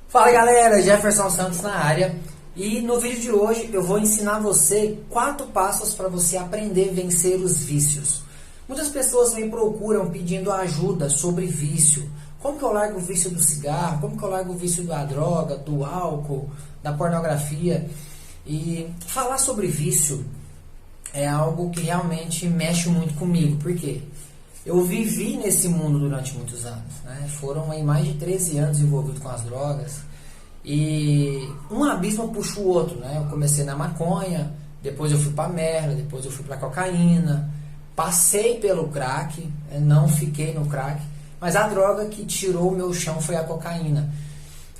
Fala galera, Jefferson Santos na área e no vídeo de hoje eu vou ensinar você 4 passos para você aprender a vencer os vícios. Muitas pessoas me procuram pedindo ajuda sobre vício. Como que eu largo o vício do cigarro? Como que eu largo o vício da droga, do álcool, da pornografia? E falar sobre vício é algo que realmente mexe muito comigo. Por quê? Eu vivi nesse mundo durante muitos anos, né? Foram aí mais de 13 anos envolvido com as drogas e um abismo puxa o outro, né? Eu comecei na maconha, depois eu fui para merda, depois eu fui para cocaína, passei pelo crack, não fiquei no crack, mas a droga que tirou o meu chão foi a cocaína.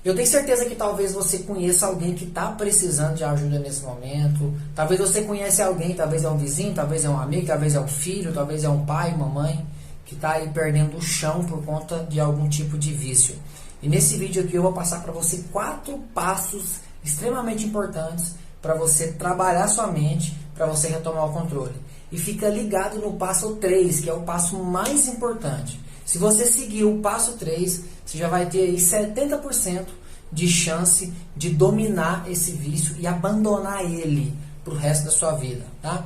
Eu tenho certeza que talvez você conheça alguém que está precisando de ajuda nesse momento. Talvez você conhece alguém, talvez é um vizinho, talvez é um amigo, talvez é um filho, talvez é um pai, uma mãe, que está aí perdendo o chão por conta de algum tipo de vício. E nesse vídeo aqui eu vou passar para você 4 passos extremamente importantes para você trabalhar sua mente, para você retomar o controle. E fica ligado no passo 3, que é o passo mais importante. Se você seguir o passo 3, você já vai ter aí 70% de chance de dominar esse vício e abandonar ele para o resto da sua vida, tá?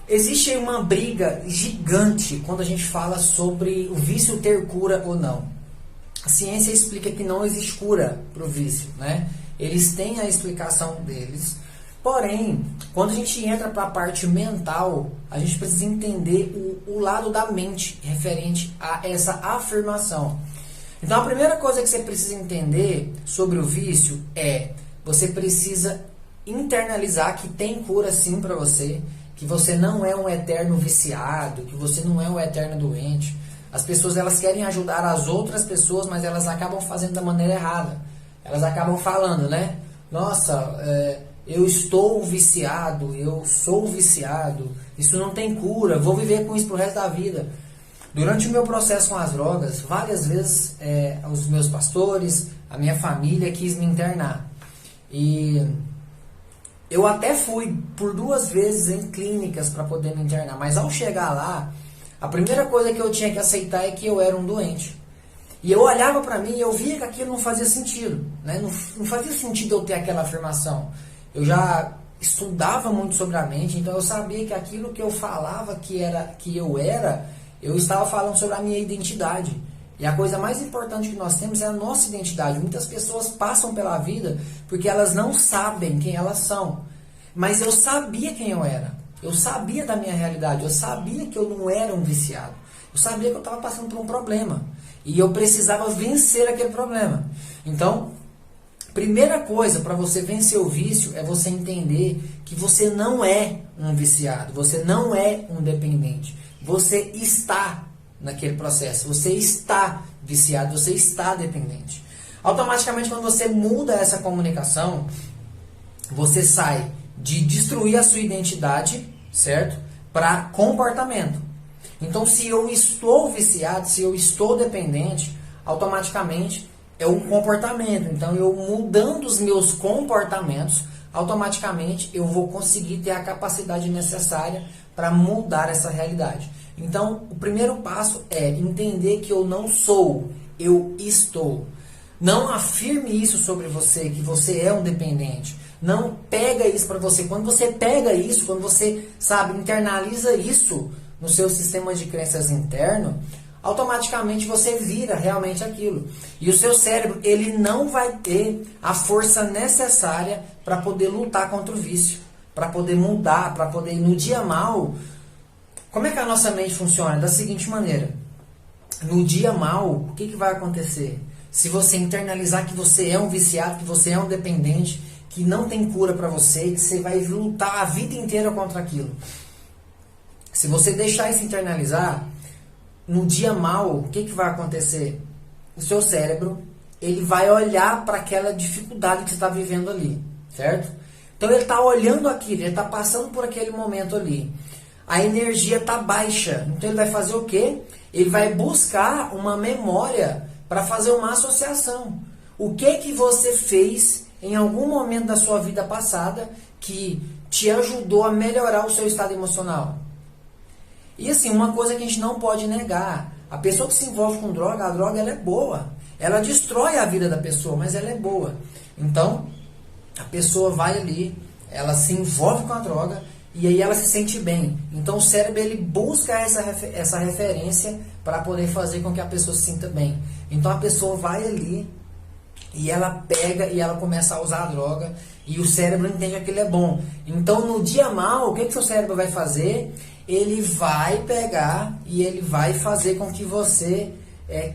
Existe aí uma briga gigante quando a gente fala sobre o vício ter cura ou não. A ciência explica que não existe cura para o vício, né? Eles têm a explicação deles. Porém, quando a gente entra para a parte mental, a gente precisa entender o lado da mente referente a essa afirmação. Então, a primeira coisa que você precisa entender sobre o vício é: você precisa internalizar que tem cura sim para você, que você não é um eterno viciado, que você não é um eterno doente. As pessoas elas querem ajudar as outras pessoas, mas elas acabam fazendo da maneira errada. Elas acabam falando, né? Nossa, eu estou viciado, eu sou viciado, isso não tem cura, vou viver com isso pro resto da vida. Durante o meu processo com as drogas, várias vezes os meus pastores, a minha família quis me internar. E eu até fui por 2 vezes em clínicas para poder me internar, mas ao chegar lá, a primeira coisa que eu tinha que aceitar é que eu era um doente. E eu olhava para mim e eu via que aquilo não fazia sentido, né? Não fazia sentido eu ter aquela afirmação. Eu já estudava muito sobre a mente, então eu sabia que aquilo que eu falava que eu estava falando sobre a minha identidade. E a coisa mais importante que nós temos é a nossa identidade. Muitas pessoas passam pela vida porque elas não sabem quem elas são. Mas eu sabia quem eu era. Eu sabia da minha realidade. Eu sabia que eu não era um viciado. Eu sabia que eu estava passando por um problema. E eu precisava vencer aquele problema. Então, primeira coisa para você vencer o vício é você entender que você não é um viciado. Você não é um dependente. Você está naquele processo. Você está viciado. Você está dependente. Automaticamente, quando você muda essa comunicação, você sai de destruir a sua identidade, certo? Para comportamento. Então, se eu estou viciado, se eu estou dependente, automaticamente é um comportamento. Então, eu mudando os meus comportamentos, automaticamente eu vou conseguir ter a capacidade necessária para mudar essa realidade. Então, o primeiro passo é entender que eu não sou, eu estou. Não afirme isso sobre você, que você é um dependente. Não pega isso para você. Quando você pega isso, quando você, internaliza isso no seu sistema de crenças interno, automaticamente você vira realmente aquilo. E o seu cérebro, ele não vai ter a força necessária para poder lutar contra o vício, para poder mudar, para poder, no dia mal. Como é que a nossa mente funciona? Da seguinte maneira: no dia mal, o que vai acontecer? Se você internalizar que você é um viciado, que você é um dependente, que não tem cura para você, que você vai lutar a vida inteira contra aquilo. Se você deixar isso internalizar, no dia mal, o que vai acontecer? O seu cérebro, ele vai olhar para aquela dificuldade que você está vivendo ali, certo? Então ele está olhando aquilo, ele está passando por aquele momento ali. A energia está baixa, então ele vai fazer o quê? Ele vai buscar uma memória para fazer uma associação. O que você fez em algum momento da sua vida passada que te ajudou a melhorar o seu estado emocional? E assim, uma coisa que a gente não pode negar: a pessoa que se envolve com droga, a droga ela é boa. ela destrói a vida da pessoa, mas ela é boa. Então, a pessoa vai ali, ela se envolve com a droga e aí ela se sente bem. Então o cérebro ele busca essa referência para poder fazer com que a pessoa se sinta bem. Então a pessoa vai ali e ela pega e ela começa a usar a droga e o cérebro entende que aquilo é bom. Então no dia mal, o que o seu cérebro vai fazer? Ele vai pegar e ele vai fazer com que você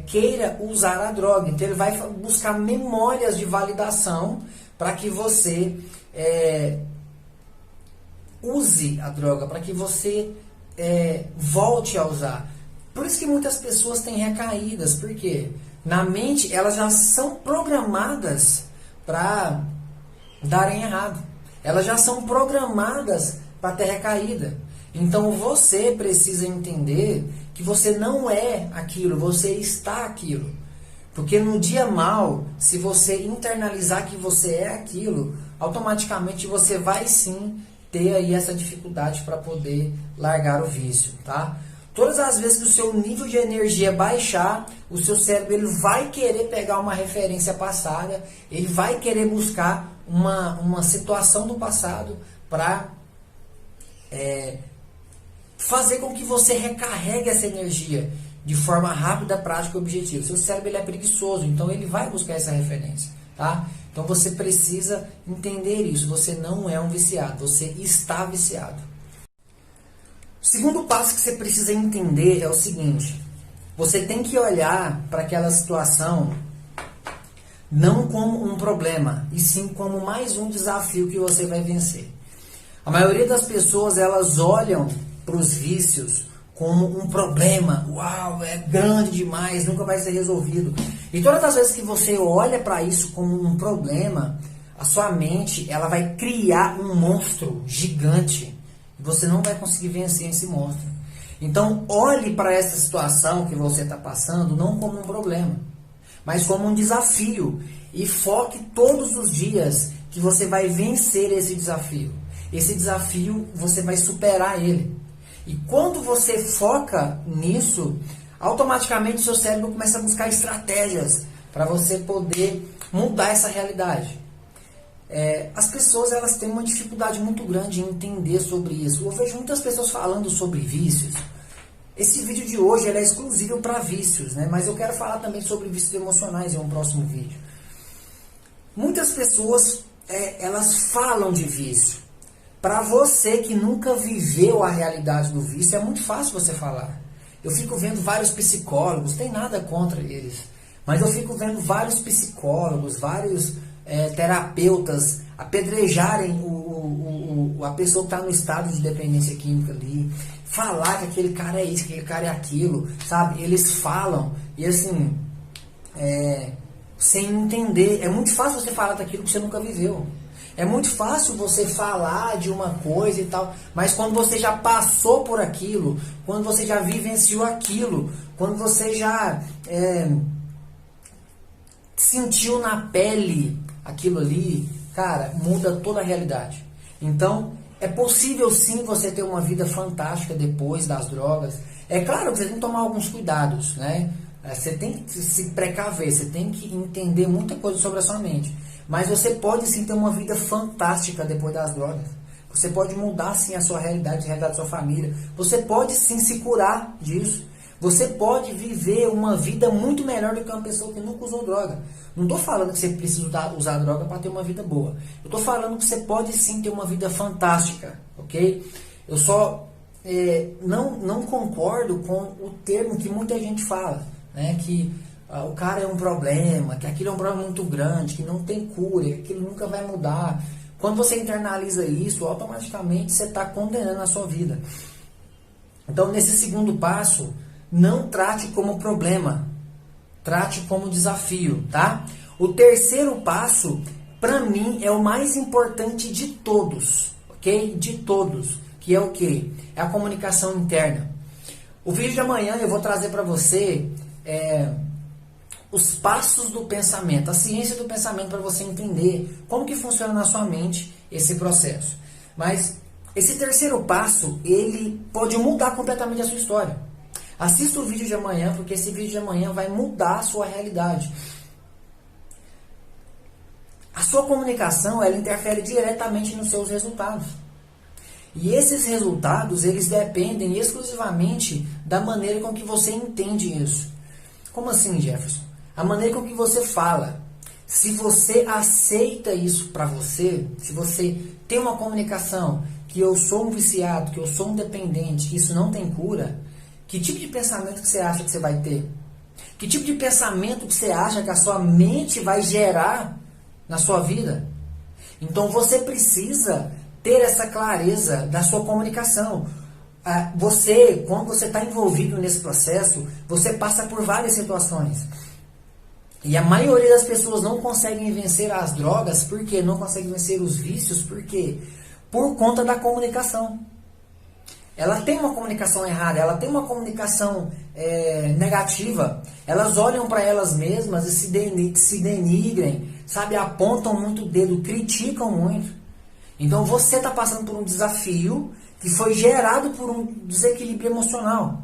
queira usar a droga. Então ele vai buscar memórias de validação para que você use a droga, para que você volte a usar. Por isso que muitas pessoas têm recaídas, porque na mente elas já são programadas para darem errado. Elas já são programadas para ter recaída. Então você precisa entender que você não é aquilo, você está aquilo. Porque no dia mal, se você internalizar que você é aquilo, automaticamente você vai sim ter aí essa dificuldade para poder largar o vício, tá? Todas as vezes que o seu nível de energia baixar, o seu cérebro ele vai querer pegar uma referência passada, ele vai querer buscar uma situação do passado para fazer com que você recarregue essa energia de forma rápida, prática e objetiva. Seu cérebro ele é preguiçoso, então ele vai buscar essa referência, tá? Então você precisa entender isso. Você não é um viciado, você está viciado. O segundo passo que você precisa entender é o seguinte: você tem que olhar para aquela situação não como um problema, e sim como mais um desafio que você vai vencer. A maioria das pessoas elas olham para os vícios como um problema. Uau, é grande demais, nunca vai ser resolvido. E todas as vezes que você olha para isso como um problema, a sua mente ela vai criar um monstro gigante. E você não vai conseguir vencer esse monstro. Então olhe para essa situação que você está passando não como um problema, mas como um desafio. E foque todos os dias que você vai vencer esse desafio. Esse desafio você vai superar ele. E quando você foca nisso, automaticamente o seu cérebro começa a buscar estratégias para você poder mudar essa realidade. As pessoas elas têm uma dificuldade muito grande em entender sobre isso. Eu vejo muitas pessoas falando sobre vícios. Esse vídeo de hoje ele é exclusivo para vícios, né? Mas eu quero falar também sobre vícios emocionais em um próximo vídeo. Muitas pessoas elas falam de vício. Para você que nunca viveu a realidade do vício, é muito fácil você falar. Eu fico vendo vários psicólogos, tem nada contra eles, mas eu fico vendo vários psicólogos, vários terapeutas apedrejarem a pessoa que está no estado de dependência química ali, falar que aquele cara é isso, que aquele cara é aquilo, sabe? Eles falam e assim, sem entender. É muito fácil você falar daquilo que você nunca viveu. É muito fácil você falar de uma coisa e tal, mas quando você já passou por aquilo, quando você já vivenciou aquilo, quando você já sentiu na pele aquilo ali, cara, muda toda a realidade. Então, é possível sim você ter uma vida fantástica depois das drogas. É claro que você tem que tomar alguns cuidados, né? Você tem que se precaver, você tem que entender muita coisa sobre a sua mente. Mas você pode sim ter uma vida fantástica depois das drogas. Você pode mudar sim a sua realidade, a realidade da sua família. Você pode sim se curar disso. Você pode viver uma vida muito melhor do que uma pessoa que nunca usou droga. Não estou falando que você precisa usar droga para ter uma vida boa. Eu estou falando que você pode sim ter uma vida fantástica, ok? Eu só não concordo com o termo que muita gente fala, né? Que o cara é um problema, que aquilo é um problema muito grande, que não tem cura, que aquilo nunca vai mudar. Quando você internaliza isso, automaticamente você está condenando a sua vida. Então, nesse segundo passo, não trate como problema, trate como desafio, tá? O terceiro passo, para mim, é o mais importante de todos, ok? De todos, que é o quê? É a comunicação interna. O vídeo de amanhã eu vou trazer para você os passos do pensamento, a ciência do pensamento, para você entender como que funciona na sua mente esse processo. Mas esse terceiro passo, ele pode mudar completamente a sua história. Assista o vídeo de amanhã, porque esse vídeo de amanhã vai mudar a sua realidade. A sua comunicação, ela interfere diretamente nos seus resultados. E esses resultados, eles dependem exclusivamente da maneira com que você entende isso. Como assim, Jefferson? A maneira com que você fala. Se você aceita isso para você, se você tem uma comunicação que eu sou um viciado, que eu sou um dependente, que isso não tem cura, que tipo de pensamento que você acha que você vai ter? Que tipo de pensamento que você acha que a sua mente vai gerar na sua vida? Então você precisa ter essa clareza da sua comunicação. Você, quando você está envolvido nesse processo, você passa por várias situações. E a maioria das pessoas não conseguem vencer as drogas, por quê? Não conseguem vencer os vícios, por quê? Por conta da comunicação. Ela tem uma comunicação errada, ela tem uma comunicação negativa. Elas olham para elas mesmas e se denigrem, sabe? Apontam muito o dedo, criticam muito. Então você está passando por um desafio que foi gerado por um desequilíbrio emocional.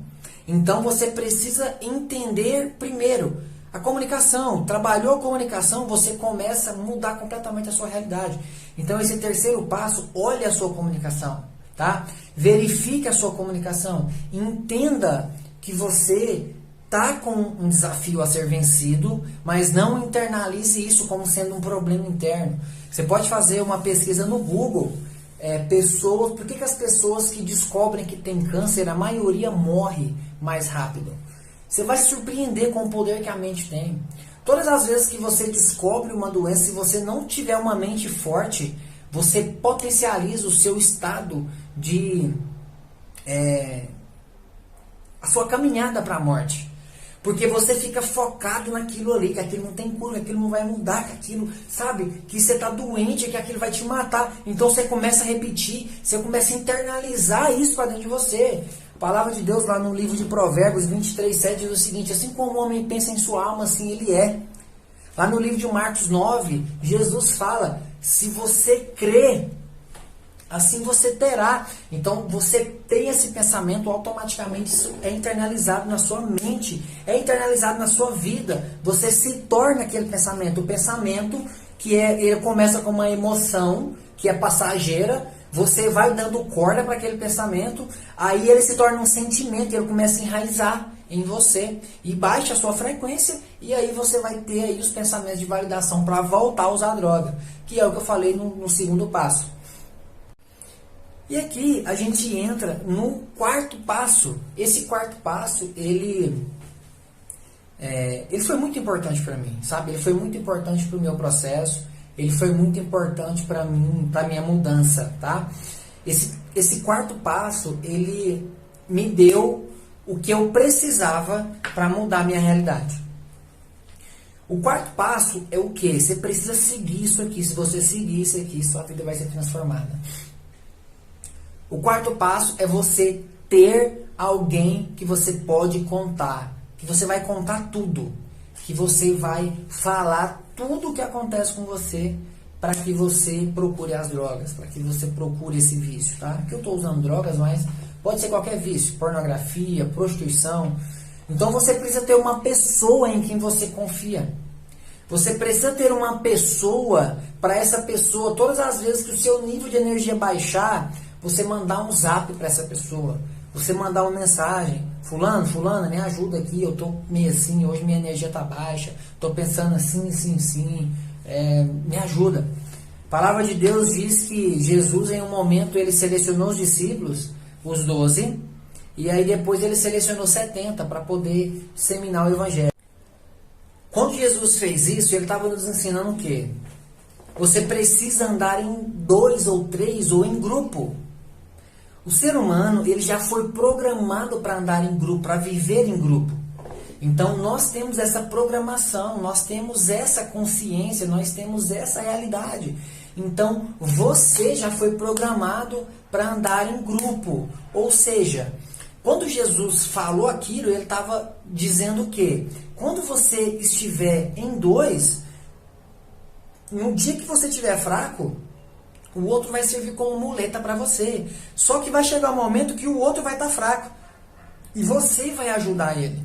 Então você precisa entender primeiro a comunicação. Trabalhou a comunicação, você começa a mudar completamente a sua realidade. Então esse terceiro passo, olhe a sua comunicação, tá? Verifique a sua comunicação. Entenda que você está com um desafio a ser vencido, mas não internalize isso como sendo um problema interno. Você pode fazer uma pesquisa no Google. Por que as pessoas que descobrem que tem câncer, a maioria morre mais rápido? Você vai se surpreender com o poder que a mente tem. Todas as vezes que você descobre uma doença, se você não tiver uma mente forte, você potencializa o seu estado de... a sua caminhada para a morte. Porque você fica focado naquilo ali, que aquilo não tem cura, que aquilo não vai mudar, que aquilo, sabe, que você está doente, que aquilo vai te matar. Então você começa a repetir, você começa a internalizar isso para dentro de você. A palavra de Deus lá no livro de Provérbios 23:7 diz o seguinte: assim como o homem pensa em sua alma, assim ele é. Lá no livro de Marcos 9, Jesus fala, se você crê, assim você terá. Então você tem esse pensamento, automaticamente isso é internalizado na sua mente, é internalizado na sua vida. Você se torna aquele pensamento. O pensamento que ele começa com uma emoção que é passageira, você vai dando corda para aquele pensamento, aí ele se torna um sentimento, ele começa a enraizar em você e baixa a sua frequência, e aí você vai ter aí os pensamentos de validação para voltar a usar droga, que é o que eu falei no segundo passo. E aqui a gente entra no quarto passo. Esse quarto passo, ele foi muito importante para mim, sabe? Ele foi muito importante para o meu processo, ele foi muito importante para mim, para minha mudança, tá? Esse quarto passo, ele me deu o que eu precisava para mudar a minha realidade. O quarto passo é o quê? Você precisa seguir isso aqui. Se você seguir isso aqui, sua vida vai ser transformada. O quarto passo é você ter alguém que você pode contar, que você vai contar tudo, que você vai falar tudo o que acontece com você para que você procure as drogas, para que você procure esse vício, tá? Que eu estou usando drogas, mas pode ser qualquer vício, pornografia, prostituição. Então você precisa ter uma pessoa em quem você confia. Você precisa ter uma pessoa, para essa pessoa, todas as vezes que o seu nível de energia baixar, você mandar um zap para essa pessoa, você mandar uma mensagem: fulano, fulana, me ajuda aqui, eu tô meio assim, hoje minha energia tá baixa, tô pensando assim, me ajuda. A palavra de Deus diz que Jesus, em um momento, ele selecionou os discípulos, os 12, e aí depois ele selecionou 70 para poder disseminar o evangelho. Quando Jesus fez isso, ele estava nos ensinando o quê? Você precisa andar em 2 ou 3 ou em grupo. O ser humano, ele já foi programado para andar em grupo, para viver em grupo. Então nós temos essa programação, nós temos essa consciência, nós temos essa realidade. Então você já foi programado para andar em grupo. Ou seja, quando Jesus falou aquilo, ele estava dizendo o quê? Quando você estiver em 2, no dia que você estiver fraco, o outro vai servir como muleta para você. Só que vai chegar um momento que o outro vai estar fraco. E você vai ajudar ele.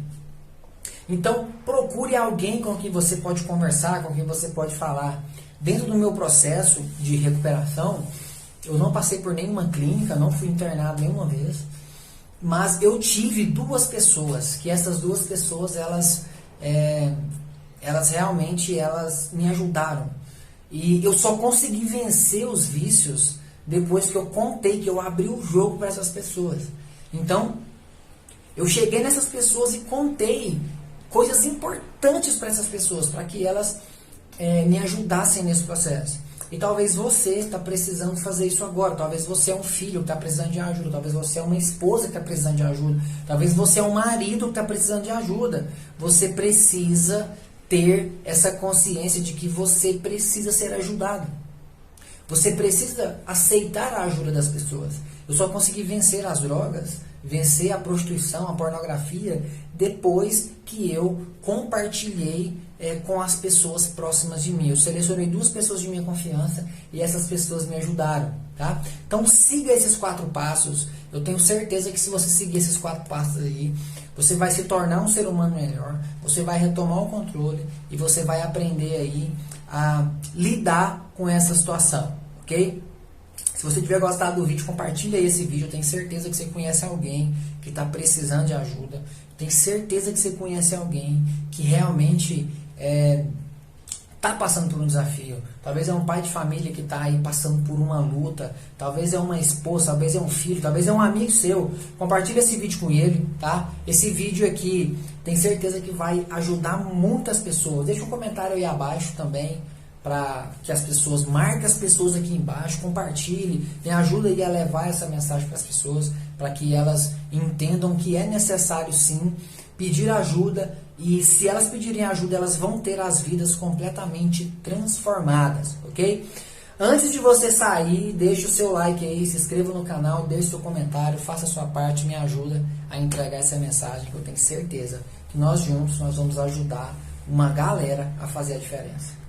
Então, procure alguém com quem você pode conversar, com quem você pode falar. Dentro do meu processo de recuperação, eu não passei por nenhuma clínica, não fui internado nenhuma vez, mas eu tive duas pessoas, que essas duas pessoas, elas realmente me ajudaram. E eu só consegui vencer os vícios depois que eu contei, que eu abri o jogo para essas pessoas. Então, eu cheguei nessas pessoas e contei coisas importantes para essas pessoas, para que elas me ajudassem nesse processo. E talvez você está precisando fazer isso agora. Talvez você é um filho que está precisando de ajuda. Talvez você é uma esposa que está precisando de ajuda. Talvez você é um marido que está precisando de ajuda. Você precisa ter essa consciência de que você precisa ser ajudado. Você precisa aceitar a ajuda das pessoas. Eu só consegui vencer as drogas, vencer a prostituição, a pornografia, depois que eu compartilhei com as pessoas próximas de mim. Eu selecionei 2 pessoas de minha confiança e essas pessoas me ajudaram. Tá? Então siga esses 4 passos. Eu tenho certeza que se você seguir esses 4 passos aí, você vai se tornar um ser humano melhor, você vai retomar o controle e você vai aprender aí a lidar com essa situação, ok? Se você tiver gostado do vídeo, compartilha esse vídeo. Eu tenho certeza que você conhece alguém que está precisando de ajuda. Tenho certeza que você conhece alguém que realmente está passando por um desafio. Talvez é um pai de família que está aí passando por uma luta. Talvez é uma esposa, talvez é um filho, talvez é um amigo seu. Compartilha esse vídeo com ele, tá? Esse vídeo aqui, tenho certeza que vai ajudar muitas pessoas. Deixa um comentário aí abaixo também, para que as pessoas, marque as pessoas aqui embaixo, compartilhe, me ajuda aí a levar essa mensagem para as pessoas, para que elas entendam que é necessário sim pedir ajuda, e se elas pedirem ajuda, elas vão ter as vidas completamente transformadas, ok? Antes de você sair, deixe o seu like aí, se inscreva no canal, deixe seu comentário, faça a sua parte, me ajuda a entregar essa mensagem, que eu tenho certeza que nós juntos nós vamos ajudar uma galera a fazer a diferença.